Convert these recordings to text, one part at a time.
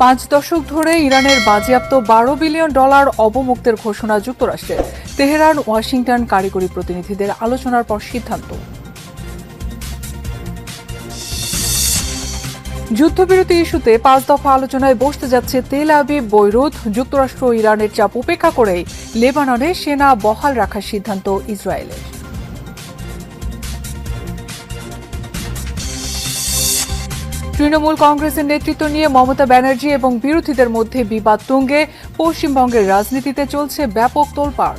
5 দশক ধরে ইরানের বাজেয়াপ্ত $12 বিলিয়ন অবমুক্তের ঘোষণা যুক্তরাষ্ট্রের। তেহরান ওয়াশিংটন কারিগরি প্রতিনিধিদের আলোচনার পর সিদ্ধান্ত। যুদ্ধবিরতি ইস্যুতে 5 দফা আলোচনায় বসতে যাচ্ছে তেল আবিব বৈরুত। যুক্তরাষ্ট্র ও ইরানের চাপ উপেক্ষা করেই লেবাননে সেনা বহাল রাখার সিদ্ধান্ত ইসরায়েলের। তৃণমূল কংগ্রেসের নেতৃত্ব নিয়ে মমতা ব্যানার্জি এবং বিরোধীদের মধ্যে বিবাদ তুঙ্গে। পশ্চিমবঙ্গের রাজনীতিতে চলছে ব্যাপক তোলপাড়।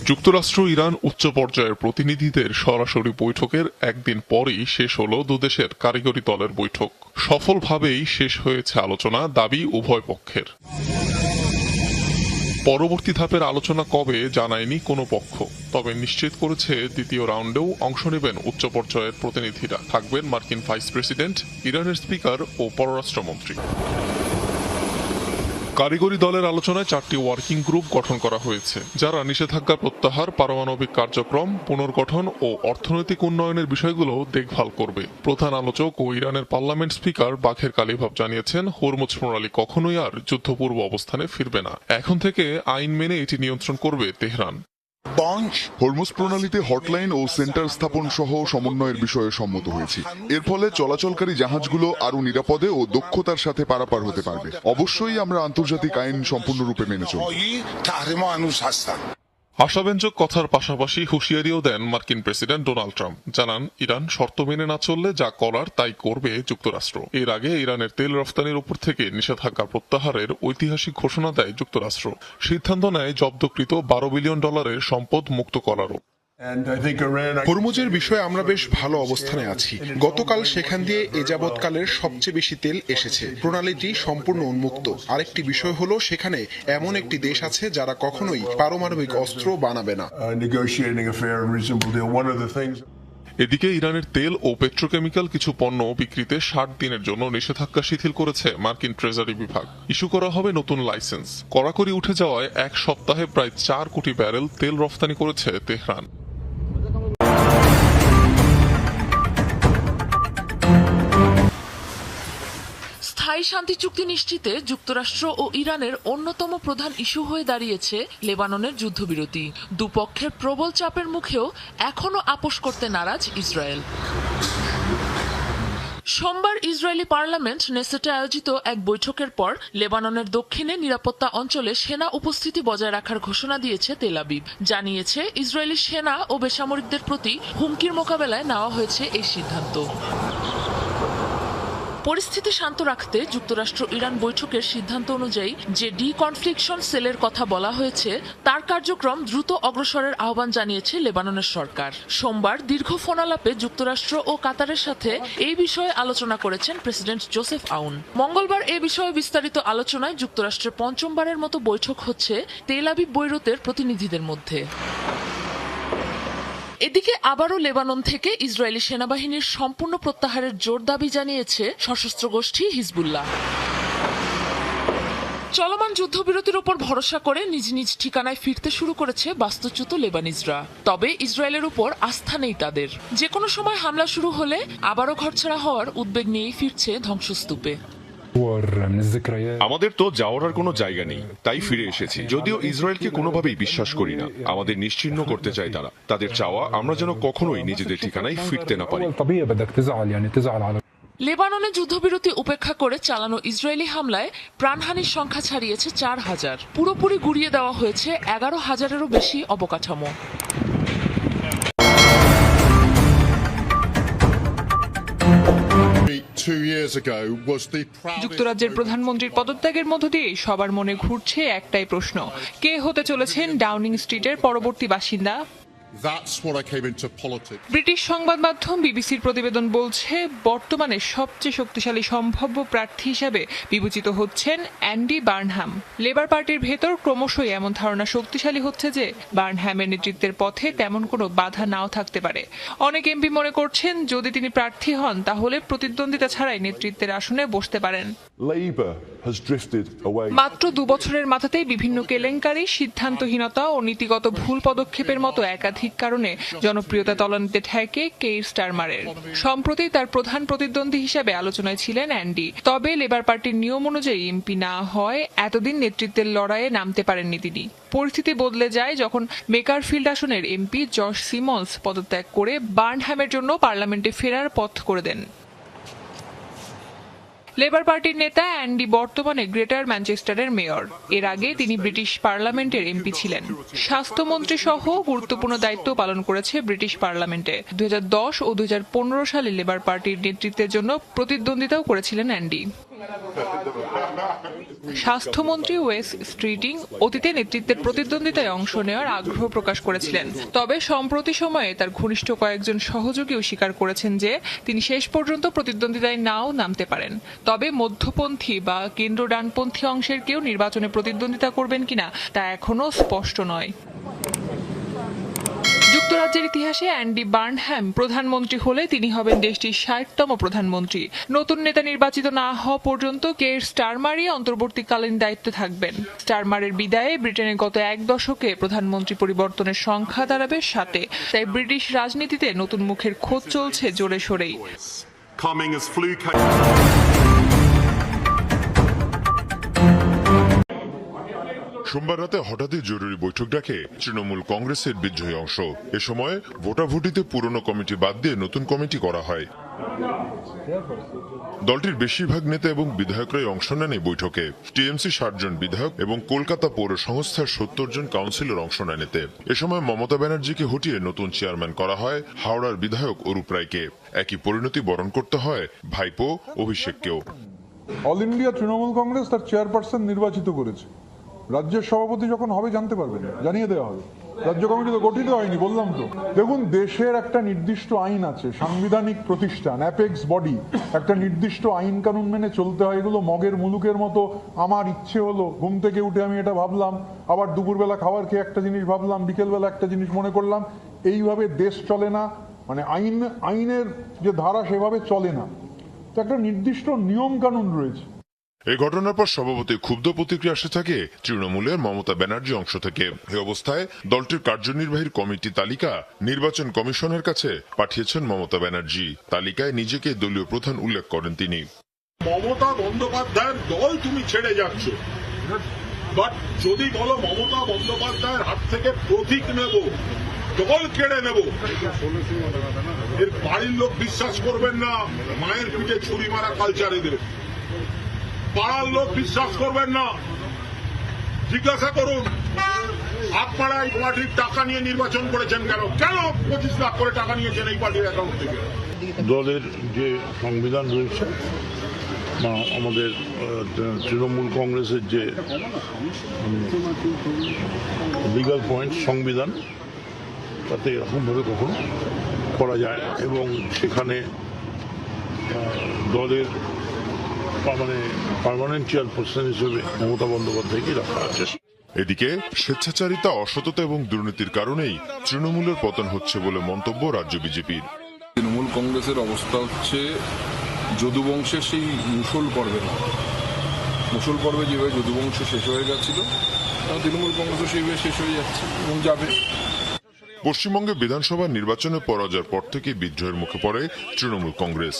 যুক্তরাষ্ট্র ইরান উচ্চ পর্যায়ের প্রতিনিধিদের সরাসরি বৈঠকের একদিন পরই শেষ হল দুদেশের কারিগরি দলের বৈঠক। সফলভাবেই শেষ হয়েছে আলোচনা, দাবি উভয় পক্ষের। পরবর্তী ধাপের আলোচনা কবে জানায়নি কোনো পক্ষ, তবে নিশ্চিত করেছে দ্বিতীয় রাউন্ডেও অংশ নেবেন উচ্চ পর্যায়ের প্রতিনিধিরা। থাকবেন মার্কিন ভাইস প্রেসিডেন্ট, ইরানের স্পিকার ও পররাষ্ট্রমন্ত্রী। কারিগরি দলের আলোচনায় 4টি ওয়ার্কিং গ্রুপ গঠন করা হয়েছে, যারা নিষেধাজ্ঞা প্রত্যাহার, পারমাণবিক কার্যক্রম পুনর্গঠন ও অর্থনৈতিক উন্নয়নের বিষয়গুলো দেখভাল করবে। প্রধান আলোচক ও ইরানের পার্লামেন্ট স্পিকার বাখের কালিভাভ জানিয়েছেন, হরমুজ প্রণালী কখনোই আর যুদ্ধপূর্ব অবস্থানে ফিরবে না। এখন থেকে আইন মেনে এটি নিয়ন্ত্রণ করবে তেহরান। হরমুজ প্রণালীতে হটলাইন ও সেন্টার স্থাপন সহ সমন্বয়ের বিষয়ে সম্মত হয়েছি। এর ফলে চলাচলকারী জাহাজগুলো আরো নিরাপদে ও দক্ষতার সাথে পারাপার হতে পারবে। অবশ্যই আমরা আন্তর্জাতিক আইন সম্পূর্ণরূপে মেনে চলব। আশাব্যঞ্জক কথার পাশাপাশি হুঁশিয়ারিও দেন মার্কিন প্রেসিডেন্ট ডোনাল্ড ট্রাম্প। জানান, ইরান শর্ত মেনে না চললে যা করার তাই করবে যুক্তরাষ্ট্র। এর আগে ইরানের তেল রফতানির উপর থেকে নিষেধাজ্ঞা প্রত্যাহারের ঐতিহাসিক ঘোষণা দেয় যুক্তরাষ্ট্র। সিদ্ধান্ত নেয় জব্দকৃত $12 বিলিয়ন সম্পদ মুক্ত করারও। হরমুজের বিষয়ে আমরা বেশ ভালো অবস্থানে আছি। গতকাল সেখান দিয়ে এ যাবৎকালের সবচেয়ে বেশি তেল এসেছে। প্রণালীটি সম্পূর্ণ উন্মুক্ত। আরেকটি বিষয় হলো, সেখানে এমন একটি দেশ আছে যারা কখনোই পারমাণবিক অস্ত্র বানাবে না। এদিকে ইরানের তেল ও পেট্রোকেমিক্যাল কিছু পণ্য বিক্রিতে 60 দিনের জন্য নিষেধাজ্ঞা শিথিল করেছে মার্কিন ট্রেজারি বিভাগ। ইস্যু করা হবে নতুন লাইসেন্স। কড়াকড়ি উঠে যাওয়ায় এক সপ্তাহে প্রায় 4 কোটি ব্যারেল তেল রফতানি করেছে তেহরান। স্থায়ী শান্তি চুক্তি নিশ্চিতে যুক্তরাষ্ট্র ও ইরানের অন্যতম প্রধান ইস্যু হয়ে দাঁড়িয়েছে লেবাননের যুদ্ধবিরতি। দুপক্ষের প্রবল চাপের মুখেও এখনও আপোষ করতে নারাজ ইসরায়েল। সোমবার ইসরায়েলি পার্লামেন্ট নেসেটে আয়োজিত এক বৈঠকের পর লেবাননের দক্ষিণে নিরাপত্তা অঞ্চলে সেনা উপস্থিতি বজায় রাখার ঘোষণা দিয়েছে তেল আবিব। জানিয়েছে, ইসরায়েলি সেনা ও বেসামরিকদের প্রতি হুমকির মোকাবেলায় নেওয়া হয়েছে এই সিদ্ধান্ত। পরিস্থিতি শান্ত রাখতে যুক্তরাষ্ট্র ইরান বৈঠকের সিদ্ধান্ত অনুযায়ী যে ডিকনফ্লিকশন সেলের কথা বলা হয়েছে, তার কার্যক্রম দ্রুত অগ্রসরের আহ্বান জানিয়েছে লেবাননের সরকার। সোমবার দীর্ঘ ফোনালাপে যুক্তরাষ্ট্র ও কাতারের সাথে এই বিষয়ে আলোচনা করেছেন প্রেসিডেন্ট জোসেফ আউন। মঙ্গলবার এ বিষয়ে বিস্তারিত আলোচনায় যুক্তরাষ্ট্রের পঞ্চমবারের মতো বৈঠক হচ্ছে তেল আবিব বৈরুতের প্রতিনিধিদের মধ্যে। এদিকে আবারও লেবানন থেকে ইসরায়েলি সেনাবাহিনীর সম্পূর্ণ প্রত্যাহারের জোর দাবি জানিয়েছে সশস্ত্র গোষ্ঠী হিজবুল্লাহ। চলমান যুদ্ধবিরতির উপর ভরসা করে নিজ নিজ ঠিকানায় ফিরতে শুরু করেছে বাস্তুচ্যুত লেবানিজরা। তবে ইসরায়েলের উপর আস্থা নেই তাদের। যে কোনো সময় হামলা শুরু হলে আবারও ঘরছাড়া হওয়ার উদ্বেগ নিয়েই ফিরছে ধ্বংসস্তূপে। আমাদের তো যাওয়ার আর কোনো জায়গা নেই, তাই ফিরে এসেছি। যদিও ইসরায়েলকে কোনোভাবেই বিশ্বাস করি না। আমাদের নিশ্চিহ্ন করতে চায় তারা। তাদের চাওয়া আমরা যেন কখনোই নিজেদের ঠিকানায় ফিরতে না পারি। লেবাননে যুদ্ধবিরতি উপেক্ষা করে চালানো ইসরায়েলি হামলায় প্রাণহানির সংখ্যা ছাড়িয়েছে 4000। পুরোপুরি গুড়িয়ে দেওয়া হয়েছে 11,000-এরও বেশি অবকাঠামো। যুক্তরাজ্যের প্রধানমন্ত্রীর পদত্যাগের মধ্য দিয়ে সবার মনে ঘুরছে একটাই প্রশ্ন, কে হতে চলেছেন ডাউনিং স্ট্রিটের পরবর্তী বাসিন্দা? ব্রিটিশ সংবাদ মাধ্যম বিবিসির প্রতিবেদন বলছে, বর্তমানে সবচেয়ে শক্তিশালী সম্ভাব্য প্রার্থী হিসেবে বিবেচিত হচ্ছেন অ্যান্ডি বার্নহ্যাম। লেবার পার্টির ভেতর ক্রমশই এমন ধারণা শক্তিশালী হচ্ছে যে বার্নহ্যামের নেতৃত্বের পথে তেমন কোনো বাধা নাও থাকতে পারে। অনেক এমপি মনে করছেন, যদি তিনি প্রার্থী হন তাহলে প্রতিদ্বন্দ্বিতা ছাড়াই নেতৃত্বের আসনে বসতে পারেন। Labour has drifted away. মাত্র 2 বছরের মাথাতেই বিভিন্ন কেলেঙ্কারি, সিদ্ধান্তহীনতা ও নীতিগত ভুল পদক্ষেপের মতো একাধিক কারণে জনপ্রিয়তা তলানিতে ঠেকে কেইর স্টারমারের। সম্প্রতি তার প্রধান প্রতিদ্বন্দ্বী হিসেবে আলোচনায় ছিলেন অ্যান্ডি। তবে লেবার পার্টির নিয়ম অনুযায়ী এমপি না হয় এতদিন নেতৃত্বের লড়াইয়ে নামতে পারেননি তিনি। পরিস্থিতি বদলে যায় যখন বেকারফিল্ড আসনের এমপি জশ সিমন্স পদত্যাগ করে বার্নহ্যামের জন্য পার্লামেন্টে ফেরার পথ করে দেন। লেবার পার্টির নেতা অ্যান্ডি বর্তমানে গ্রেটার ম্যানচেস্টারের মেয়র। এর আগে তিনি ব্রিটিশ পার্লামেন্টের এমপি ছিলেন। স্বাস্থ্যমন্ত্রী সহ গুরুত্বপূর্ণ দায়িত্ব পালন করেছে ব্রিটিশ পার্লামেন্টে। 2010 ও 2015 সালে লেবার পার্টির নেতৃত্বের জন্য প্রতিদ্বন্দ্বিতাও করেছিলেন অ্যান্ডি। স্বাস্থ্যমন্ত্রী ওয়েস স্ট্রিটিং অতীতে নেতৃত্বের প্রতিদ্বন্দ্বিতায় অংশ নেওয়ার আগ্রহ প্রকাশ করেছিলেন। তবে সম্প্রতি সময়ে তার ঘনিষ্ঠ কয়েকজন সহযোগীও স্বীকার করেছেন যে তিনি শেষ পর্যন্ত প্রতিদ্বন্দ্বিতায় নাও নামতে পারেন। তবে মধ্যপন্থী বা কেন্দ্র ডানপন্থী অংশের কেউ নির্বাচনে প্রতিদ্বন্দ্বিতা করবেন কিনা তা এখনো স্পষ্ট নয়। যুক্তরাজ্যের ইতিহাসে অ্যান্ডি বার্নহ্যাম প্রধানমন্ত্রী হলে তিনি হবেন দেশটির 60তম প্রধানমন্ত্রী। নতুন নেতা নির্বাচিত না হওয়া পর্যন্ত কেইর স্টারমারই অন্তর্বর্তীকালীন দায়িত্বে থাকবেন। স্টারমারের বিদায়ে ব্রিটেনের গত 1 দশকে প্রধানমন্ত্রী পরিবর্তনের সংখ্যা দাঁড়াবে 7-এ। তাই ব্রিটিশ রাজনীতিতে নতুন মুখের খোঁজ চলছে জোরে সোরেই। সোমবার রাতে হঠাৎই জরুরি বৈঠক ডাকে তৃণমূল কংগ্রেসের বিদ্রোহী অংশ। এ সময় ভোটাভুটিতে পুরনো কমিটি বাদ দিয়ে নতুন কমিটি করা হয়। দলটির বেশিরভাগ নেতা এবং বিধায়করাই অংশ নেন এই বৈঠকে। টিএমসি 60 জন বিধায়ক এবং কলকাতা পৌর সংস্থার 70 জন কাউন্সিলর অংশ নেন এতে। এ সময় মমতা ব্যানার্জিকে হটিয়ে নতুন চেয়ারম্যান করা হয় হাওড়ার বিধায়ক অরূপ রায়কে। একই পরিণতি বরণ করতে হয় ভাইপো অভিষেককেও। অল ইন্ডিয়া তৃণমূল কংগ্রেস তার চেয়ারপারসন নির্বাচিত করেছে। রাজ্যের সভাপতি যখন হবে জানতে পারবেন, জানিয়ে দেওয়া হবে। রাজ্য কমিটি তো গঠিত হয়নি, বললাম তো। দেখুন, দেশের একটা নির্দিষ্ট আইন আছে, সাংবিধানিক প্রতিষ্ঠান, অ্যাপেক্স বডি, একটা নির্দিষ্ট আইন কানুন মেনে চলতে হয়। এগুলো মগের মুলুকের মতো আমার ইচ্ছে হলো, ঘুম থেকে উঠে আমি এটা ভাবলাম, আবার দুপুরবেলা খাবার খেয়ে একটা জিনিস ভাবলাম, বিকেলবেলা একটা জিনিস মনে করলাম। এইভাবে দেশ চলে না, মানে আইনের যে ধারা সেভাবে চলে না। তো একটা নির্দিষ্ট নিয়ম কানুন রয়েছে। এই ঘটনার পর সভাপতি ক্ষুব্ধ প্রতিক্রিয়া আসে থাকে তৃণমূলের মমতা ব্যানার্জি অংশ থেকে। এই অবস্থায় দলটির কার্যনির্বাহী কমিটি তালিকা নির্বাচন কমিশনের কাছে পাঠিয়েছেন মমতা ব্যানার্জি। তালিকায় নিজেকে দলীয় প্রধান উল্লেখ করেন তিনি। মমতা বন্দ্যোপাধ্যায়ের দল তুমি ছেড়ে যাচ্ছ, বাট যদি বলো মমতা বন্দ্যোপাধ্যায়ের হাত থেকে প্রতীক নেব, দল কেড়ে নেব, এর বাড়ির লোক বিশ্বাস করবেন না। মায়ের পিঠে ছুরি মারা কালচার এদের, পাড়ার লোক বিশ্বাস করবেন না। জিজ্ঞাসা করুন আপনারা এই পার্টির টাকা নিয়ে নির্বাচন করেছেন কেন? কেন 25 লাখ করে টাকা নিয়েছেন এই পার্টির অ্যাকাউন্ট থেকে? দলের যে সংবিধান রয়েছে বা আমাদের তৃণমূল কংগ্রেসের যে লিগাল পয়েন্ট সংবিধান, তাতে এরকমভাবে কখনো করা যায় না। এবং সেখানে দলের পার্মানেন্ট চেয়ারপারসন হিসেবে মমতা বন্দ্যোপাধ্যায়কে রাখা আছে। এদিকে স্বেচ্ছাচারিতা, অসততা এবং দুর্নীতির কারণেই তৃণমূলের পতন হচ্ছে বলে মন্তব্য রাজ্য বিজেপির। তৃণমূল কংগ্রেসের অবস্থা হচ্ছে যদুবংশের সেই মুসল পর্বে না। মুসল পর্বে যেভাবে যদুবংশ শেষ হয়ে গেছিল, তৃণমূল কংগ্রেসও সেইভাবে শেষ হয়ে যাচ্ছে এবং যাবে। পশ্চিমবঙ্গে বিধানসভা নির্বাচনে পরাজয়ের পর থেকে বিদ্রোহের মুখে পড়ে তৃণমূল কংগ্রেস।